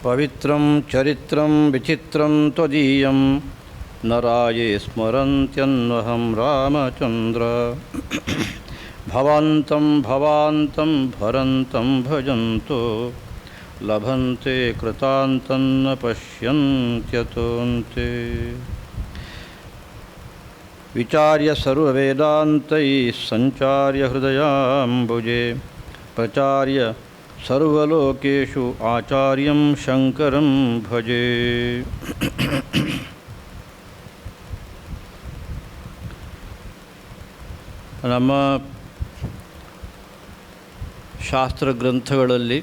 ಪವಿತ್ರಂ ಚರಿತ್ರಂ ವಿಚಿತ್ರಂ ತ್ವದೀಯಂ ನರಾಯೇ ಸ್ಮರಂತ್ಯನ್ವಹಂ ರಾಮಚಂದ್ರ ಭವಂತಂ ಭವಾಂತಂ ಭರಂತಂ ಭಜಂತೋ ಲಭಂತೆ ಕೃತಾಂತನ್ನ ಪಶ್ಯಂತ್ಯತೋಂತೆ ವಿಚಾರ್ಯ ಸರ್ವವೇದಾಂತೈಃ ಸಂಚಾರ್ಯ ಹೃದಯಾಂಬುಜೆ ಪ್ರಚಾರ್ಯ ಸರ್ವಲೋಕೇಶು ಆಚಾರ್ಯಂ ಶಂಕರಂ ಭಜೆ. ನಮ್ಮ ಶಾಸ್ತ್ರ ಗ್ರಂಥಗಳಲ್ಲಿ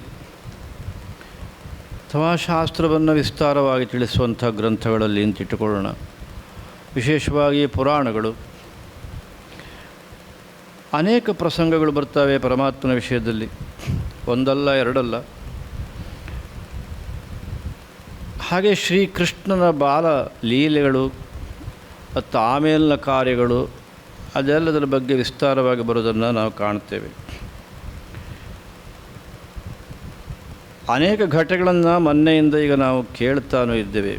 ಅಥವಾ ಶಾಸ್ತ್ರವನ್ನು ವಿಸ್ತಾರವಾಗಿ ತಿಳಿಸುವಂಥ ಗ್ರಂಥಗಳಲ್ಲಿ ಅಂತಿಟ್ಟುಕೊಳ್ಳೋಣ. ವಿಶೇಷವಾಗಿ ಪುರಾಣಗಳು ಅನೇಕ ಪ್ರಸಂಗಗಳು ಬರ್ತವೆ ಪರಮಾತ್ಮನ ವಿಷಯದಲ್ಲಿ, ಒಂದಲ್ಲ ಎರಡಲ್ಲ. ಹಾಗೆ ಶ್ರೀಕೃಷ್ಣನ ಬಾಲ ಲೀಲೆಗಳು ಮತ್ತು ಆಮೇಲಿನ ಕಾರ್ಯಗಳು ಅದೆಲ್ಲದರ ಬಗ್ಗೆ ವಿಸ್ತಾರವಾಗಿ ಬರೋದನ್ನು ನಾವು ಕಾಣ್ತೇವೆ. ಅನೇಕ ಘಟನೆಗಳನ್ನು ಮೊನ್ನೆಯಿಂದ ಈಗ ನಾವು ಕೇಳ್ತಾನೂ ಇದ್ದೇವೆ.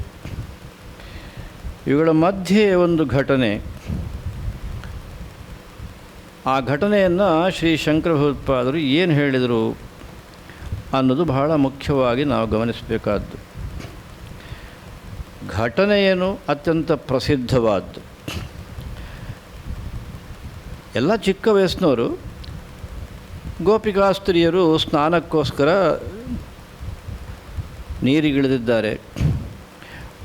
ಇವುಗಳ ಮಧ್ಯೆ ಒಂದು ಘಟನೆ, ಆ ಘಟನೆಯನ್ನು ಶ್ರೀ ಶಂಕರ ಭಗವತ್ಪಾದರು ಏನು ಹೇಳಿದರು ಅನ್ನೋದು ಬಹಳ ಮುಖ್ಯವಾಗಿ ನಾವು ಗಮನಿಸಬೇಕಾದ್ದು. ಘಟನೆಯೇನು ಅತ್ಯಂತ ಪ್ರಸಿದ್ಧವಾದ್ದು. ಎಲ್ಲ ಚಿಕ್ಕ ವಯಸ್ಸಿನವರು ಗೋಪಿಕಾಸ್ತ್ರೀಯರು ಸ್ನಾನಕ್ಕೋಸ್ಕರ ನೀರಿಗಿಳಿದಿದ್ದಾರೆ.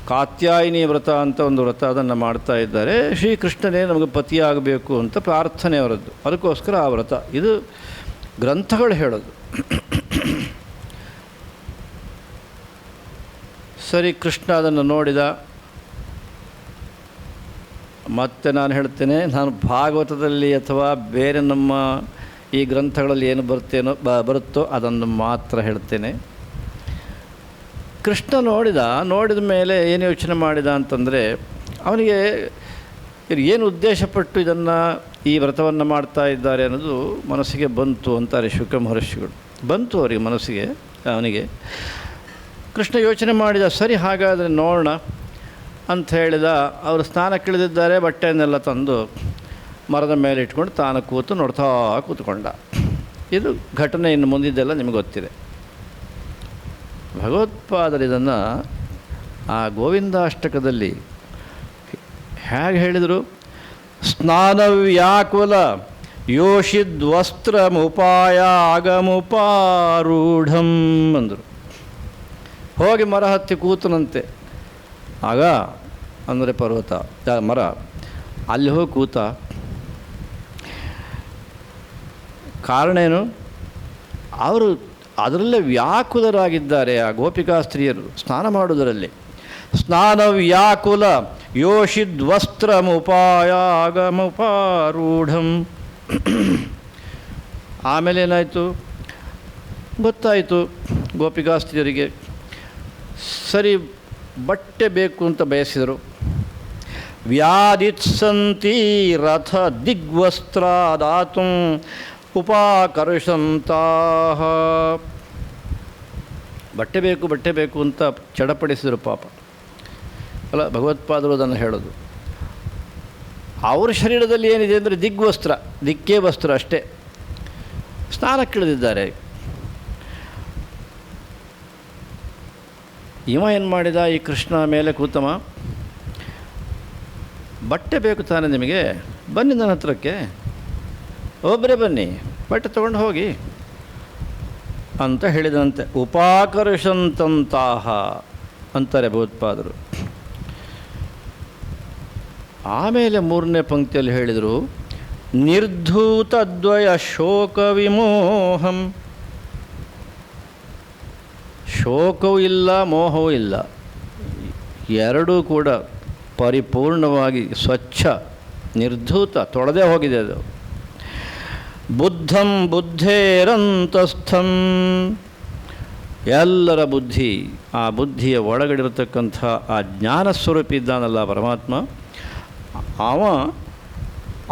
ಕಾತ್ಯಾಯಿನಿ ವ್ರತ ಅಂತ ಒಂದು ವ್ರತ, ಅದನ್ನು ಮಾಡ್ತಾ ಇದ್ದಾರೆ. ಶ್ರೀಕೃಷ್ಣನೇ ನಮಗೆ ಪತಿಯಾಗಬೇಕು ಅಂತ ಪ್ರಾರ್ಥನೆ ಅವರದ್ದು, ಅದಕ್ಕೋಸ್ಕರ ಆ ವ್ರತ. ಇದು ಗ್ರಂಥಗಳು ಹೇಳೋದು. ಸರಿ, ಕೃಷ್ಣ ಅದನ್ನು ನೋಡಿದ. ಮತ್ತೆ ನಾನು ಹೇಳ್ತೇನೆ, ನಾನು ಭಾಗವತದಲ್ಲಿ ಅಥವಾ ಬೇರೆ ನಮ್ಮ ಈ ಗ್ರಂಥಗಳಲ್ಲಿ ಏನು ಬರುತ್ತೋ ಅದನ್ನು ಮಾತ್ರ ಹೇಳ್ತೇನೆ. ಕೃಷ್ಣ ನೋಡಿದ ಮೇಲೆ ಏನು ಯೋಚನೆ ಮಾಡಿದ ಅಂತಂದರೆ, ಅವನಿಗೆ ಏನು ಉದ್ದೇಶಪಟ್ಟು ಇದನ್ನು ಈ ವ್ರತವನ್ನು ಮಾಡ್ತಾ ಇದ್ದಾರೆ ಅನ್ನೋದು ಮನಸ್ಸಿಗೆ ಬಂತು ಅಂತಾರೆ ಶುಕ ಮಹರ್ಷಿಗಳು. ಬಂತು ಅವರಿಗೆ ಮನಸ್ಸಿಗೆ. ಅವನಿಗೆ ಕೃಷ್ಣ ಯೋಚನೆ ಮಾಡಿದ, ಸರಿ ಹಾಗಾದರೆ ನೋಡೋಣ ಅಂತ ಹೇಳಿದ. ಅವರು ಸ್ನಾನಕ್ಕಿಳಿದಿದ್ದಾರೆ, ಬಟ್ಟೆಯನ್ನೆಲ್ಲ ತಂದು ಮರದ ಮೇಲೆ ಇಟ್ಕೊಂಡು ತಾನು ನೋಡ್ತಾ ಕೂತ್ಕೊಂಡ. ಇದು ಘಟನೆ. ಇನ್ನು ಮುಂದಿದ್ದೆಲ್ಲ ನಿಮಗೆ ಗೊತ್ತಿದೆ. ಭಗವತ್ಪಾದರು ಇದನ್ನು ಆ ಗೋವಿಂದಾಷ್ಟಕದಲ್ಲಿ ಹೇಗೆ ಹೇಳಿದರು? ಸ್ನಾನವ್ಯಾಕುಲ ಯೋಷಿದ್ವಸ್ತ್ರಮುಪಾಯ ಆಗಮುಪಾರೂಢಂ ಅಂದರು. ಹೋಗಿ ಮರ ಹತ್ತಿ ಕೂತನಂತೆ. ಆಗ ಅಂದರೆ ಪರ್ವತ, ಮರ, ಅಲ್ಲಿ ಹೋಗಿ ಕೂತ. ಕಾರಣ ಏನು? ಅವರು ಅದರಲ್ಲೇ ವ್ಯಾಕುಲರಾಗಿದ್ದಾರೆ. ಆ ಗೋಪಿಕಾಸ್ತ್ರೀಯರು ಸ್ನಾನ ಮಾಡುವುದರಲ್ಲಿ. ಸ್ನಾನವ್ಯಾಕುಲ ಯೋಷಿದ್ವಸ್ತ್ರಮುಪಾಯ ಆಗಮುಪಾರೂಢಂ. ಆಮೇಲೆ ಏನಾಯಿತು ಗೊತ್ತಾಯಿತು ಗೋಪಿಕಾಸ್ತ್ರೀಯರಿಗೆ. ಸರಿ, ಬಟ್ಟೆ ಬೇಕು ಅಂತ ಬಯಸಿದರು. ವ್ಯಾದಿತ್ಸಂತಿ ರಥ ದಿಗ್ವಸ್ತ್ರಾದಾತು ಉಪಾಕರ್ಷಂತಹ. ಬಟ್ಟೆ ಬೇಕು ಅಂತ ಚಡಪಡಿಸಿದರು ಪಾಪ. ಅಲ್ಲ, ಭಗವತ್ಪಾದರು ಅದನ್ನು ಹೇಳೋದು. ಅವ್ರ ಶರೀರದಲ್ಲಿ ಏನಿದೆ ಅಂದರೆ ದಿಗ್ವಸ್ತ್ರ, ದಿಕ್ಕೇ ವಸ್ತ್ರ ಅಷ್ಟೇ. ಸ್ನಾನಕ್ಕಿಳಿದಿದ್ದಾರೆ. ಇವ ಏನು ಮಾಡಿದ? ಈ ಕೃಷ್ಣ ಮೇಲೆ ಕೂತಮ, ಬಟ್ಟೆ ಬೇಕು ತಾನೆ ನಿಮಗೆ, ಬನ್ನಿ ನನ್ನ ಹತ್ರಕ್ಕೆ, ಒಬ್ಬರೇ ಬನ್ನಿ, ಬಟ್ಟೆ ತೊಗೊಂಡು ಹೋಗಿ ಅಂತ ಹೇಳಿದಂತೆ. ಉಪಾಕರ್ಷಂತಹ ಅಂತಾರೆ ಭಗವತ್ಪಾದರು. ಆಮೇಲೆ 3ನೇ ಪಂಕ್ತಿಯಲ್ಲಿ ಹೇಳಿದರು, ನಿರ್ಧೂತದ್ವಯ ಶೋಕ ವಿಮೋಹಂ. ಶೋಕವೂ ಇಲ್ಲ, ಮೋಹವೂ ಇಲ್ಲ, ಎರಡೂ ಕೂಡ ಪರಿಪೂರ್ಣವಾಗಿ ಸ್ವಚ್ಛ, ನಿರ್ಧೂತ, ತೊಳೆದೇ ಹೋಗಿದೆ ಅದು. ಬುದ್ಧಂ ಬುದ್ಧೇರಂತಸ್ಥಂ. ಎಲ್ಲರ ಬುದ್ಧಿ, ಆ ಬುದ್ಧಿಯ ಒಳಗಡಿರತಕ್ಕಂಥ ಆ ಜ್ಞಾನ ಸ್ವರೂಪಿ ಇದ್ದಾನಲ್ಲ ಪರಮಾತ್ಮ,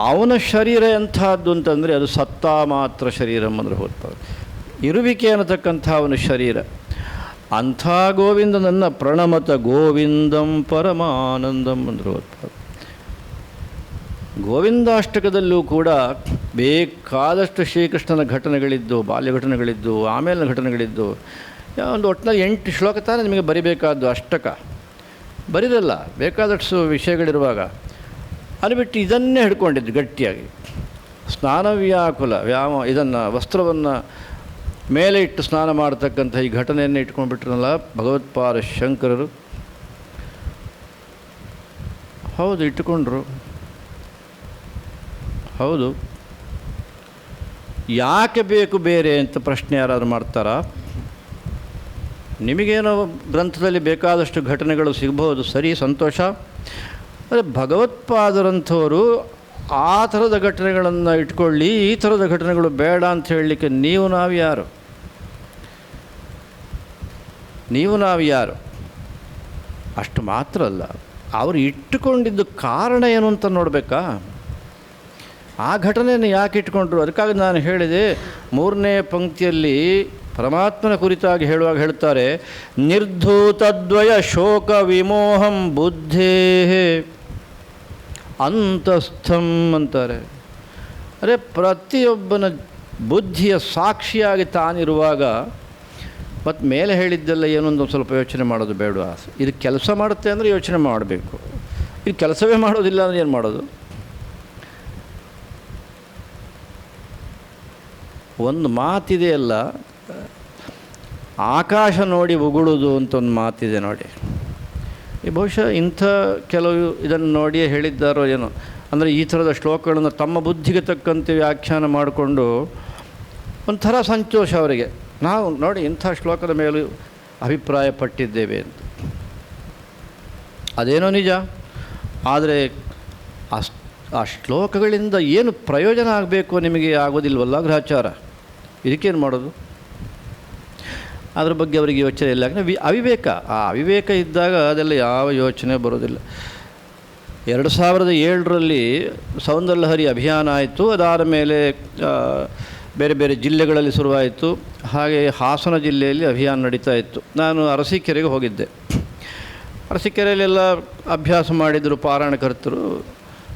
ಅವನ ಶರೀರ ಎಂಥದ್ದು ಅಂತಂದರೆ ಅದು ಸತ್ತಾ ಮಾತ್ರ ಶರೀರಂ ಅಂದರೆ ಹೋಗ್ತದೆ. ಇರುವಿಕೆ ಅನ್ನತಕ್ಕಂಥ ಅವನ ಶರೀರ. ಅಂಥ ಗೋವಿಂದನನ್ನು ಪ್ರಣಮತ ಗೋವಿಂದಂ ಪರಮಾನಂದಂ ಅಂದರು. ಗೋವಿಂದಾಷ್ಟಕದಲ್ಲೂ ಕೂಡ ಬೇಕಾದಷ್ಟು ಶ್ರೀಕೃಷ್ಣನ ಘಟನೆಗಳಿದ್ದು, ಬಾಲ್ಯ ಘಟನೆಗಳಿದ್ದು, ಆಮೇಲಿನ ಘಟನೆಗಳಿದ್ದು. ಒಂದು ಒಟ್ಟಿನಲ್ಲಿ 8 ಶ್ಲೋಕ ತಾನೇ ನಿಮಗೆ ಬರಿಬೇಕಾದ್ದು, ಅಷ್ಟಕ ಬರಿರಲ್ಲ, ಬೇಕಾದಷ್ಟು ವಿಷಯಗಳಿರುವಾಗ. ಅದು ಬಿಟ್ಟು ಇದನ್ನೇ ಹಿಡ್ಕೊಂಡಿದ್ದು ಗಟ್ಟಿಯಾಗಿ. ಸ್ನಾನ ವ್ಯಾಕುಲ ಇದನ್ನು ವಸ್ತ್ರವನ್ನು ಮೇಲೆ ಇಟ್ಟು ಸ್ನಾನ ಮಾಡತಕ್ಕಂಥ ಈ ಘಟನೆಯನ್ನು ಇಟ್ಕೊಂಡ್ಬಿಟ್ರಲ್ಲ ಭಗವತ್ಪಾದ ಶಂಕರರು. ಹೌದು, ಇಟ್ಟುಕೊಂಡ್ರು. ಹೌದು, ಯಾಕೆ ಬೇಕು ಬೇರೆ ಅಂತ ಪ್ರಶ್ನೆ ಯಾರಾದರೂ ಮಾಡ್ತಾರಾ? ನಿಮಗೇನೋ ಗ್ರಂಥದಲ್ಲಿ ಬೇಕಾದಷ್ಟು ಘಟನೆಗಳು ಸಿಗ್ಬೋದು, ಸರಿ, ಸಂತೋಷ. ಆದರೆ ಭಗವತ್ಪಾದರಂಥವರು ಆ ಥರದ ಘಟನೆಗಳನ್ನು ಇಟ್ಕೊಳ್ಳಿ, ಈ ಥರದ ಘಟನೆಗಳು ಬೇಡ ಅಂತ ಹೇಳಲಿಕ್ಕೆ ನಾವು ಯಾರು? ನಾವು ಯಾರು? ಅಷ್ಟು ಮಾತ್ರ ಅಲ್ಲ, ಅವರು ಇಟ್ಟುಕೊಂಡಿದ್ದು ಕಾರಣ ಏನು ಅಂತ ನೋಡಬೇಕಾ? ಆ ಘಟನೆಯನ್ನು ಯಾಕೆ ಇಟ್ಕೊಂಡ್ರು? ಅದಕ್ಕಾಗಿ ನಾನು ಹೇಳಿದೆ, 3ನೇ ಪಂಕ್ತಿಯಲ್ಲಿ ಪರಮಾತ್ಮನ ಕುರಿತಾಗಿ ಹೇಳುವಾಗ ಹೇಳ್ತಾರೆ, ನಿರ್ಧೂತದ್ವಯ ಶೋಕ ವಿಮೋಹಂ ಬುದ್ಧೇ ಅಂತಸ್ಥಂ ಅಂತಾರೆ. ಅರೆ, ಪ್ರತಿಯೊಬ್ಬನ ಬುದ್ಧಿಯ ಸಾಕ್ಷಿಯಾಗಿ ತಾನಿರುವಾಗ ಮತ್ತು ಮೇಲೆ ಹೇಳಿದ್ದೆಲ್ಲ ಏನೊಂದು ಸ್ವಲ್ಪ ಯೋಚನೆ ಮಾಡೋದು ಬೇಡ. ಇದು ಕೆಲಸ ಮಾಡುತ್ತೆ ಅಂದರೆ ಯೋಚನೆ ಮಾಡಬೇಕು. ಇದು ಕೆಲಸವೇ ಮಾಡೋದಿಲ್ಲ ಅಂದರೆ ಏನು ಮಾಡೋದು? ಒಂದು ಮಾತಿದೆಯಲ್ಲ, ಆಕಾಶ ನೋಡಿ ಉಗುಳುವುದು ಅಂತ ಒಂದು ಮಾತಿದೆ ನೋಡಿ. ಈ ಬಹುಶಃ ಇಂಥ ಕೆಲವು ಇದನ್ನು ನೋಡಿಯೇ ಹೇಳಿದ್ದಾರೋ ಏನೋ. ಅಂದರೆ ಈ ಥರದ ಶ್ಲೋಕಗಳನ್ನು ತಮ್ಮ ಬುದ್ಧಿಗೆ ತಕ್ಕಂತೆ ವ್ಯಾಖ್ಯಾನ ಮಾಡಿಕೊಂಡು ಒಂಥರ ಸಂತೋಷ ಅವರಿಗೆ, ನಾವು ನೋಡಿ ಇಂಥ ಶ್ಲೋಕದ ಮೇಲೂ ಅಭಿಪ್ರಾಯ ಪಟ್ಟಿದ್ದೇವೆ ಅಂತ. ಅದೇನೋ ನಿಜ, ಆದರೆ ಆ ಶ್ಲೋಕಗಳಿಂದ ಏನು ಪ್ರಯೋಜನ ಆಗಬೇಕು ನಿಮಗೆ ಆಗೋದಿಲ್ವಲ್ಲ ಗ್ರಹಚಾರ. ಇದಕ್ಕೇನು ಮಾಡೋದು? ಅದ್ರ ಬಗ್ಗೆ ಅವರಿಗೆ ಯೋಚನೆ ಇಲ್ಲ. ಅವಿವೇಕ, ಆ ಅವಿವೇಕ ಇದ್ದಾಗ ಅದೆಲ್ಲ ಯಾವ ಯೋಚನೆ ಬರೋದಿಲ್ಲ. 2007ರಲ್ಲಿ ಸೌಂದರ್ಯಲಹರಿ ಅಭಿಯಾನ ಆಯಿತು. ಅದಾದ ಮೇಲೆ ಬೇರೆ ಬೇರೆ ಜಿಲ್ಲೆಗಳಲ್ಲಿ ಶುರುವಾಯಿತು. ಹಾಗೆ ಹಾಸನ ಜಿಲ್ಲೆಯಲ್ಲಿ ಅಭಿಯಾನ ನಡೀತಾ ಇತ್ತು. ನಾನು ಅರಸೀಕೆರೆಗೆ ಹೋಗಿದ್ದೆ. ಅರಸೀಕೆರೆಯಲ್ಲೆಲ್ಲ ಅಭ್ಯಾಸ ಮಾಡಿದರು ಪಾರಾಯಣಕರ್ತರು.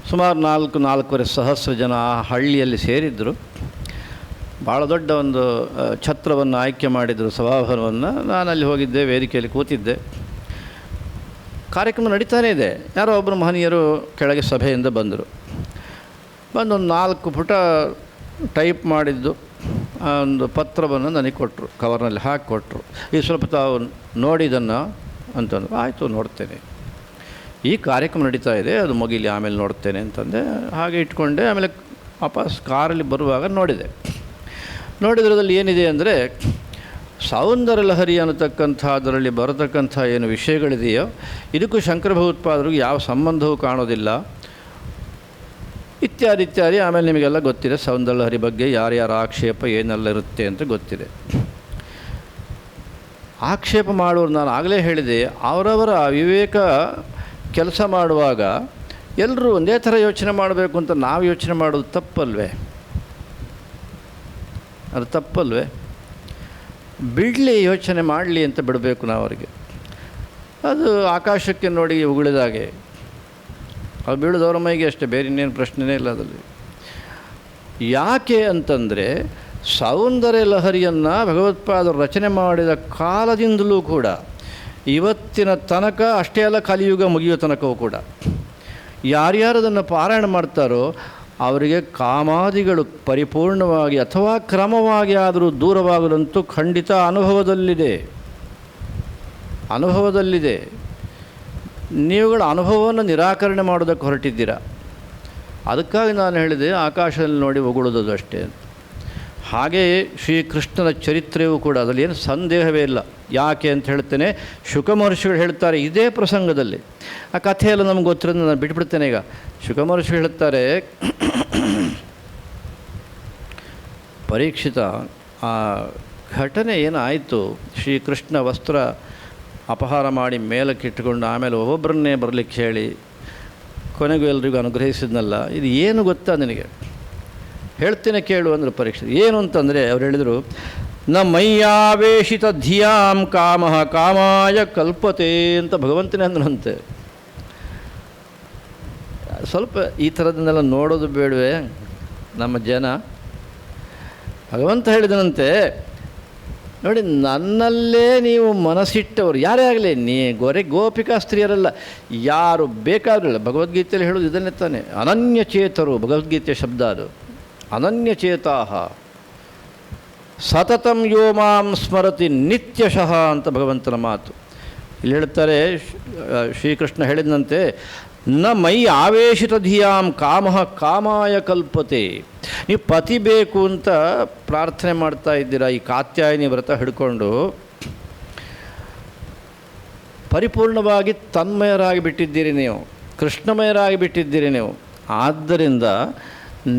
ಸುಮಾರು 4-4.5 ಸಹಸ್ರ ಜನ ಆ ಹಳ್ಳಿಯಲ್ಲಿ ಸೇರಿದ್ದರು. ಭಾಳ ದೊಡ್ಡ ಒಂದು ಛತ್ರವನ್ನು ಆಯ್ಕೆ ಮಾಡಿದರು, ಸಭಾಭವನವನ್ನು. ನಾನು ಅಲ್ಲಿ ಹೋಗಿದ್ದೆ, ವೇದಿಕೆಯಲ್ಲಿ ಕೂತಿದ್ದೆ. ಕಾರ್ಯಕ್ರಮ ನಡೀತಾನೇ ಇದೆ. ಯಾರೋ ಒಬ್ಬರು ಮಹನೀಯರು ಕೆಳಗೆ ಸಭೆಯಿಂದ ಬಂದರು. ಬಂದು ಒಂದು 4 ಪುಟ ಟೈಪ್ ಮಾಡಿದ್ದು ಒಂದು ಪತ್ರವನ್ನು ನನಗೆ ಕೊಟ್ಟರು, ಕವರ್ನಲ್ಲಿ ಹಾಕಿ ಕೊಟ್ಟರು. ಈ ಸ್ವಲ್ಪ ತಾವು ನೋಡಿದ್ದನ್ನು ಅಂತಂದು. ಆಯಿತು, ನೋಡ್ತೇನೆ, ಈ ಕಾರ್ಯಕ್ರಮ ನಡೀತಾ ಇದೆ, ಅದು ಮುಗಿಲಿ, ಆಮೇಲೆ ನೋಡ್ತೇನೆ ಅಂತಂದೆ. ಹಾಗೆ ಇಟ್ಕೊಂಡೆ. ಆಮೇಲೆ ವಾಪಸ್ ಕಾರಲ್ಲಿ ಬರುವಾಗ ನೋಡಿದ್ರಲ್ಲಿ ಏನಿದೆ ಅಂದರೆ, ಸೌಂದರ್ಯಲಹರಿ ಅನ್ನತಕ್ಕಂಥ ಅದರಲ್ಲಿ ಬರತಕ್ಕಂಥ ಏನು ವಿಷಯಗಳಿದೆಯೋ ಇದಕ್ಕೂ ಶಂಕರ ಭಗವತ್ಪಾದರಿಗೂ ಯಾವ ಸಂಬಂಧವೂ ಕಾಣೋದಿಲ್ಲ, ಇತ್ಯಾದಿ ಇತ್ಯಾದಿ. ಆಮೇಲೆ ನಿಮಗೆಲ್ಲ ಗೊತ್ತಿದೆ ಸೌಂದರ್ಯಲಹರಿ ಬಗ್ಗೆ ಯಾರ್ಯಾರ ಆಕ್ಷೇಪ ಏನೆಲ್ಲ ಇರುತ್ತೆ ಅಂತ ಗೊತ್ತಿದೆ. ಆಕ್ಷೇಪ ಮಾಡುವರು, ನಾನು ಆಗಲೇ ಹೇಳಿದೆ, ಅವರವರ ವಿವೇಕ ಕೆಲಸ ಮಾಡುವಾಗ ಎಲ್ಲರೂ ಒಂದೇ ಥರ ಯೋಚನೆ ಮಾಡಬೇಕು ಅಂತ ನಾವು ಯೋಚನೆ ಮಾಡೋದು ತಪ್ಪಲ್ವೇ? ಅದು ತಪ್ಪಲ್ವೇ? ಬಿಡಲಿ, ಯೋಚನೆ ಮಾಡಲಿ ಅಂತ ಬಿಡಬೇಕು ನಾವು ಅವರಿಗೆ. ಅದು ಆಕಾಶಕ್ಕೆ ನೋಡಿ ಉಗುಳಿದಾಗೆ, ಅದು ಬೀಳೋದವ್ರ ಮೈಗೆ ಅಷ್ಟೇ, ಬೇರೆ ಇನ್ನೇನು ಪ್ರಶ್ನೆನೇ ಇಲ್ಲ ಅದರಲ್ಲಿ. ಯಾಕೆ ಅಂತಂದರೆ, ಸೌಂದರ್ಯಲಹರಿಯನ್ನು ಭಗವತ್ಪಾದರು ರಚನೆ ಮಾಡಿದ ಕಾಲದಿಂದಲೂ ಕೂಡ ಇವತ್ತಿನ ತನಕ, ಅಷ್ಟೇ ಅಲ್ಲ ಕಲಿಯುಗ ಮುಗಿಯೋ ತನಕವೂ ಕೂಡ ಯಾರ್ಯಾರು ಅದನ್ನು ಪಾರಾಯಣ ಮಾಡ್ತಾರೋ ಅವರಿಗೆ ಕಾಮಾದಿಗಳು ಪರಿಪೂರ್ಣವಾಗಿ ಅಥವಾ ಕ್ರಮವಾಗಿ ಆದರೂ ದೂರವಾಗದಂತೂ ಖಂಡಿತ ಅನುಭವದಲ್ಲಿದೆ. ನೀವುಗಳ ಅನುಭವವನ್ನು ನಿರಾಕರಣೆ ಮಾಡೋದಕ್ಕೆ ಹೊರಟಿದ್ದೀರಾ. ಅದಕ್ಕಾಗಿ ನಾನು ಹೇಳಿದೆ, ಆಕಾಶದಲ್ಲಿ ನೋಡಿ ಹೊಗಳುವುದು ಅಷ್ಟೇ ಅಂತ. ಹಾಗೆಯೇ ಶ್ರೀಕೃಷ್ಣನ ಚರಿತ್ರೆಯೂ ಕೂಡ ಅದರಲ್ಲಿ ಏನು ಸಂದೇಹವೇ ಇಲ್ಲ. ಯಾಕೆ ಅಂತ ಹೇಳ್ತೇನೆ, ಶುಕ ಮಹರ್ಷಿಗಳು ಹೇಳ್ತಾರೆ ಇದೇ ಪ್ರಸಂಗದಲ್ಲಿ. ಆ ಕಥೆಯೆಲ್ಲ ನಮ್ಗೆ ಗೊತ್ತಿರೋದು ನಾನು ಬಿಟ್ಬಿಡ್ತೇನೆ ಈಗ. ಶುಕ ಮಹರ್ಷಿಗಳು ಹೇಳ್ತಾರೆ, ಪರೀಕ್ಷಿತ, ಆ ಘಟನೆ ಏನಾಯಿತು, ಶ್ರೀಕೃಷ್ಣ ವಸ್ತ್ರ ಅಪಹಾರ ಮಾಡಿ ಮೇಲಕ್ಕಿಟ್ಟುಕೊಂಡು ಆಮೇಲೆ ಒಬ್ಬೊಬ್ಬರನ್ನೇ ಬರಲಿಕ್ಕೆ ಹೇಳಿ ಕೊನೆಗೂ ಎಲ್ರಿಗೂ ಅನುಗ್ರಹಿಸಿದ್ನಲ್ಲ, ಇದು ಏನು ಗೊತ್ತಾ ನಿನಗೆ? ಹೇಳ್ತೇನೆ ಕೇಳು ಅಂದರೆ ಪರೀಕ್ಷೆ ಏನು ಅಂತಂದರೆ ಅವ್ರು ಹೇಳಿದರು, ನ ಮಯ್ಯಾವೇಶಿತ ಧಿಯಾಂ ಕಾಮಃ ಕಾಮಾಯ ಕಲ್ಪತೆ ಅಂತ ಭಗವಂತನೇ ಅಂದ್ರಂತೆ. ಸ್ವಲ್ಪ ಈ ಥರದನ್ನೆಲ್ಲ ನೋಡೋದು ಬೇಡವೇ ನಮ್ಮ ಜನ? ಭಗವಂತ ಹೇಳಿದನಂತೆ, ನೋಡಿ, ನನ್ನಲ್ಲೇ ನೀವು ಮನಸ್ಸಿಟ್ಟವರು ಯಾರೇ ಆಗಲಿ, ಗೋಪಿಕಾ ಸ್ತ್ರೀಯರಲ್ಲ, ಯಾರು ಬೇಕಾದ್ರಲ್ಲ. ಭಗವದ್ಗೀತೆಯಲ್ಲಿ ಹೇಳೋದು ಇದನ್ನೇ ತಾನೆ, ಅನನ್ಯಚೇತರು. ಭಗವದ್ಗೀತೆ ಶಬ್ದ ಅದು, ಅನನ್ಯಚೇತಾಹ ಸತತಂ ಯೋ ಮಾಂ ಸ್ಮರತಿ ನಿತ್ಯಶಃ ಅಂತ ಭಗವಂತನ ಮಾತು. ಇಲ್ಲಿ ಹೇಳ್ತಾರೆ, ಶ್ರೀಕೃಷ್ಣ ಹೇಳಿದಂತೆ, ನ ಮೈ ಆವೇಶಿತ ಧಿಯಾಂ ಕಾಮಃ ಕಾಮಾಯ ಕಲ್ಪತೆ. ನೀವು ಪತಿ ಬೇಕು ಅಂತ ಪ್ರಾರ್ಥನೆ ಮಾಡ್ತಾ ಇದ್ದೀರಾ, ಈ ಕಾತ್ಯಾಯನಿ ವ್ರತ ಹಿಡ್ಕೊಂಡು ಪರಿಪೂರ್ಣವಾಗಿ ತನ್ಮಯರಾಗಿ ಬಿಟ್ಟಿದ್ದೀರಿ ನೀವು, ಕೃಷ್ಣಮಯರಾಗಿ ಬಿಟ್ಟಿದ್ದೀರಿ ನೀವು. ಆದ್ದರಿಂದ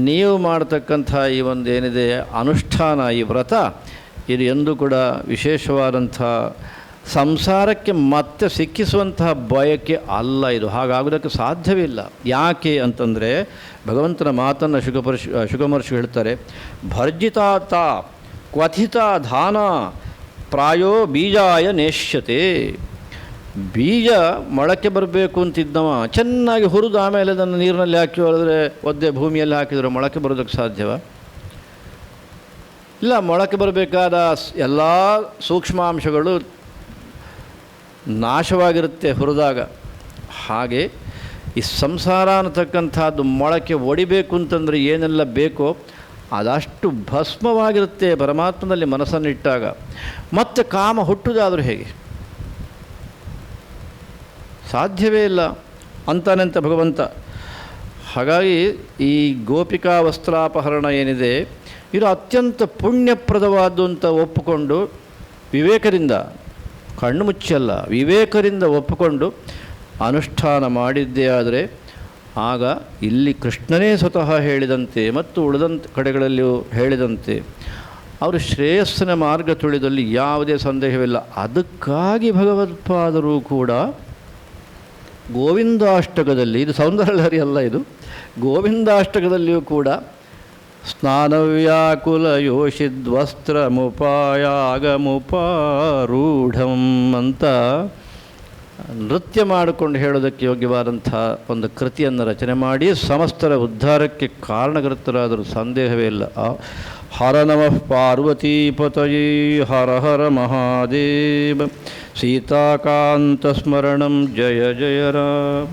ನೀವು ಮಾಡ್ತಕ್ಕಂಥ ಈ ಒಂದು ಏನಿದೆ ಅನುಷ್ಠಾನ, ಈ ವ್ರತ, ಇದು ಎಂದೂ ಕೂಡ ವಿಶೇಷವಾದಂಥ ಸಂಸಾರಕ್ಕೆ ಮತ್ತೆ ಸಿಕ್ಕಿಸುವಂತಹ ಬಯಕೆ ಅಲ್ಲ. ಇದು ಹಾಗಾಗೋದಕ್ಕೆ ಸಾಧ್ಯವಿಲ್ಲ. ಯಾಕೆ ಅಂತಂದರೆ ಭಗವಂತನ ಮಾತನ್ನು ಶುಕಮಹರ್ಷಿ ಹೇಳ್ತಾರೆ, ಭರ್ಜಿತಾತ ಕ್ವಥಿತ ಧಾನ ಪ್ರಾಯೋ ಬೀಜಾಯ ನೇಷ್ಯತೆ. ಬೀಜ ಮೊಳಕೆ ಬರಬೇಕು ಅಂತಿದ್ದವ ಚೆನ್ನಾಗಿ ಹುರಿದು ಆಮೇಲೆ ಅದನ್ನು ನೀರಿನಲ್ಲಿ ಹಾಕಿ ಹೊಡೆದ್ರೆ, ಒದ್ದೆ ಭೂಮಿಯಲ್ಲಿ ಹಾಕಿದರೆ ಮೊಳಕೆ ಬರೋದಕ್ಕೆ ಸಾಧ್ಯವ? ಇಲ್ಲ. ಮೊಳಕೆ ಬರಬೇಕಾದ ಎಲ್ಲ ಸೂಕ್ಷ್ಮಾಂಶಗಳು ನಾಶವಾಗಿರುತ್ತೆ ಹುರಿದಾಗ. ಹಾಗೆ ಈ ಸಂಸಾರ ಅನ್ನತಕ್ಕಂಥದ್ದು ಮೊಳಕೆ ಒಡಿಬೇಕು ಅಂತಂದರೆ ಏನೆಲ್ಲ ಬೇಕೋ ಅದಷ್ಟು ಭಸ್ಮವಾಗಿರುತ್ತೆ ಪರಮಾತ್ಮನಲ್ಲಿ ಮನಸ್ಸನ್ನಿಟ್ಟಾಗ. ಮತ್ತೆ ಕಾಮ ಹುಟ್ಟುವುದಾದರೂ ಹೇಗೆ? ಸಾಧ್ಯವೇ ಇಲ್ಲ ಅಂತಾನಂತ ಭಗವಂತ. ಹಾಗಾಗಿ ಈ ಗೋಪಿಕಾ ವಸ್ತ್ರಾಪಹರಣ ಏನಿದೆ, ಇದು ಅತ್ಯಂತ ಪುಣ್ಯಪ್ರದವಾದ್ದು ಅಂತ ಒಪ್ಪಿಕೊಂಡು ವಿವೇಕದಿಂದ, ಕಣ್ಣು ಮುಚ್ಚಲ್ಲ, ವಿವೇಕದಿಂದ ಒಪ್ಪಿಕೊಂಡು ಅನುಷ್ಠಾನ ಮಾಡಿದ್ದೇ ಆದರೆ ಆಗ ಇಲ್ಲಿ ಕೃಷ್ಣನೇ ಸ್ವತಃ ಹೇಳಿದಂತೆ ಮತ್ತು ಉಳಿದಂಥ ಕಡೆಗಳಲ್ಲಿಯೂ ಹೇಳಿದಂತೆ ಅವರು ಶ್ರೇಯಸ್ಸಿನ ಮಾರ್ಗ ತುಳಿದಲ್ಲಿ ಯಾವುದೇ ಸಂದೇಹವಿಲ್ಲ. ಅದಕ್ಕಾಗಿ ಭಗವತ್ಪಾದರು ಕೂಡ ಗೋವಿಂದಾಷ್ಟಕದಲ್ಲಿ, ಇದು ಸೌಂದರ್ಯಲಹರಿ ಅಲ್ಲ, ಇದು ಗೋವಿಂದಾಷ್ಟಕದಲ್ಲಿಯೂ ಕೂಡ ಸ್ನಾನವ್ಯಾಕುಲ ಯೋಷಿದ್ವಸ್ತ್ರಮುಪಾಯಾಗಮುಪಾರೂಢಂ ಅಂತ ನೃತ್ಯ ಮಾಡಿಕೊಂಡು ಹೇಳೋದಕ್ಕೆ ಯೋಗ್ಯವಾದಂಥ ಒಂದು ಕೃತಿಯನ್ನು ರಚನೆ ಮಾಡಿ ಸಮಸ್ತರ ಉದ್ಧಾರಕ್ಕೆ ಕಾರಣಕರ್ತರಾದರೂ ಸಂದೇಹವೇ ಇಲ್ಲ. ಹರ ನಮಃ ಪಾರ್ವತೀಪತಯೇ ಹರ ಹರ ಮಹಾದೇವ. ಸೀತಾಕಾಂತ ಸ್ಮರಣಂ ಜಯ ಜಯ ರಾಮ.